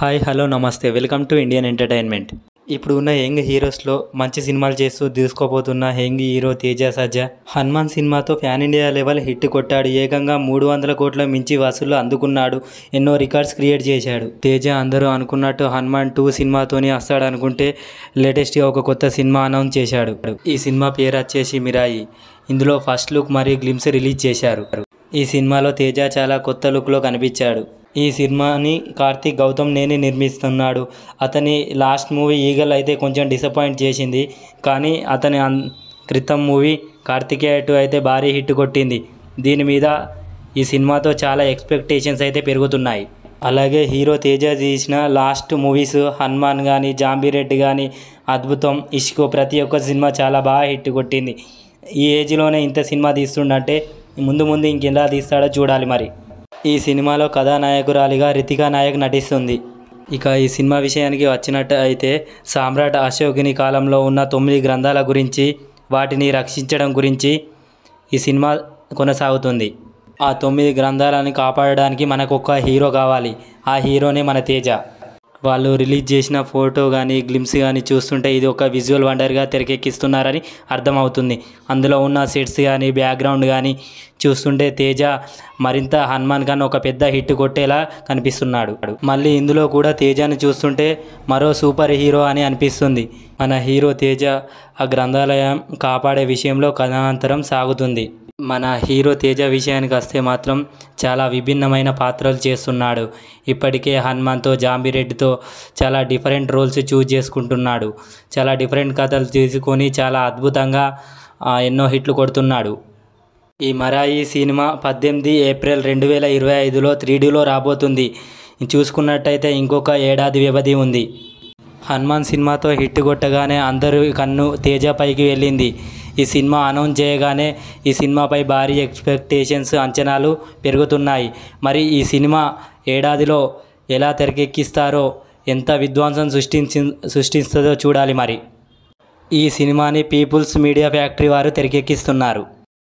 Hi hello నమస్తే welcome to Indian entertainment. ఇప్పుడు ఉన్న యంగ్ హీరోస్లో మంచి సినిమాలు చేస్తూ దూసుకుపోతున్న యంగ్ హీరో తేజ సజ్జా హనుమాన్ సినిమాతో ప్యాన్ ఇండియా లెవెల్ హిట్ కొట్టాడు. ఏకంగా 300 కోట్ల మించి వసూళ్లు అందుకున్నాడు. ఎన్నో రికార్డ్స్ క్రియేట్ చేశాడు. తేజ అందరూ అనుకున్నట్టు హనుమాన్ 2 సినిమాతోనే వస్తాడనుకుంటే లేటెస్ట్గా ఒక కొత్త సినిమా అనౌన్స్ చేశాడు. ఈ సినిమా పేరు వచ్చేసి మిరాయి. ఇందులో ఫస్ట్ లుక్ మరియు గ్లిమ్స్ రిలీజ్ చేశారు. ఈ సినిమాలో తేజ చాలా కొత్త లుక్లో కనిపించాడు. ఈ సినిమాని కార్తీక్ గౌతమ్ నేనే నిర్మిస్తున్నాడు. అతని లాస్ట్ మూవీ ఈగల్ అయితే కొంచెం డిసప్పాయింట్ చేసింది. కానీ అతని క్రితం మూవీ కార్తికేయ 2 అయితే భారీ హిట్ కొట్టింది. దీని మీద ఈ సినిమాతో చాలా ఎక్స్పెక్టేషన్స్ అయితే పెరుగుతున్నాయి. అలాగే హీరో తేజ తీసిన లాస్ట్ మూవీస్ హనుమాన్ కానీ, జాంబీరెడ్డి కానీ, అద్భుతం, ఇష్కో ప్రతి ఒక్క సినిమా చాలా బాగా హిట్ కొట్టింది. ఈ ఏజ్లోనే ఇంత సినిమా తీస్తుండంటే ముందు ముందు ఇంకెలా తీస్తాడో చూడాలి. మరి ఈ సినిమాలో కథానాయకురాలిగా రితికా నాయక్ నటిస్తుంది. ఇక ఈ సినిమా విషయానికి వచ్చినట్టు అయితే సామ్రాట్ అశోకుని కాలంలో ఉన్న 9 గ్రంథాల గురించి, వాటిని రక్షించడం గురించి ఈ సినిమా కొనసాగుతుంది. ఆ 9 గ్రంథాలను కాపాడడానికి మనకు ఒక హీరో కావాలి. ఆ హీరోనే మన తేజ. వాళ్ళు రిలీజ్ చేసిన ఫోటో కానీ, గ్లిమ్స్ కానీ చూస్తుంటే ఇది ఒక విజువల్ వండర్గా తెరకెక్కిస్తున్నారని అర్థమవుతుంది. అందులో ఉన్న సెట్స్ కానీ, బ్యాక్గ్రౌండ్ కానీ చూస్తుంటే తేజ మరింత హనుమాన్ ఖాన్ ఒక పెద్ద హిట్ కొట్టేలా కనిపిస్తున్నాడు. మళ్ళీ ఇందులో కూడా తేజని చూస్తుంటే మరో సూపర్ హీరో అని అనిపిస్తుంది. మన హీరో తేజ ఆ గ్రంథాలయం కాపాడే విషయంలో కథాంతరం సాగుతుంది. మన హీరో తేజ విషయానికి వస్తే మాత్రం చాలా విభిన్నమైన పాత్రలు చేస్తున్నాడు. ఇప్పటికే హనుమాన్తో, జాంబీరెడ్డితో చాలా డిఫరెంట్ రోల్స్ చూజ్ చేసుకుంటున్నాడు. చాలా డిఫరెంట్ కథలు తీసుకొని చాలా అద్భుతంగా ఎన్నో హిట్లు కొడుతున్నాడు. ఈ మరాయి సినిమా 18 ఏప్రిల్ 2025లో 3Dలో రాబోతుంది. చూసుకున్నట్టయితే ఇంకొక ఏడాది వ్యవధి ఉంది. హనుమాన్ సినిమాతో హిట్ కొట్టగానే అందరి కన్ను తేజ పైకి వెళ్ళింది. ఈ సినిమా అనౌన్స్ చేయగానే ఈ సినిమాపై భారీ ఎక్స్పెక్టేషన్స్, అంచనాలు పెరుగుతున్నాయి. మరి ఈ సినిమా ఏడాదిలో ఎలా తెరకెక్కిస్తారో, ఎంత విధ్వంసం సృష్టిస్తుందో చూడాలి. మరి ఈ సినిమాని పీపుల్స్ మీడియా ఫ్యాక్టరీ వారు తెరకెక్కిస్తున్నారు.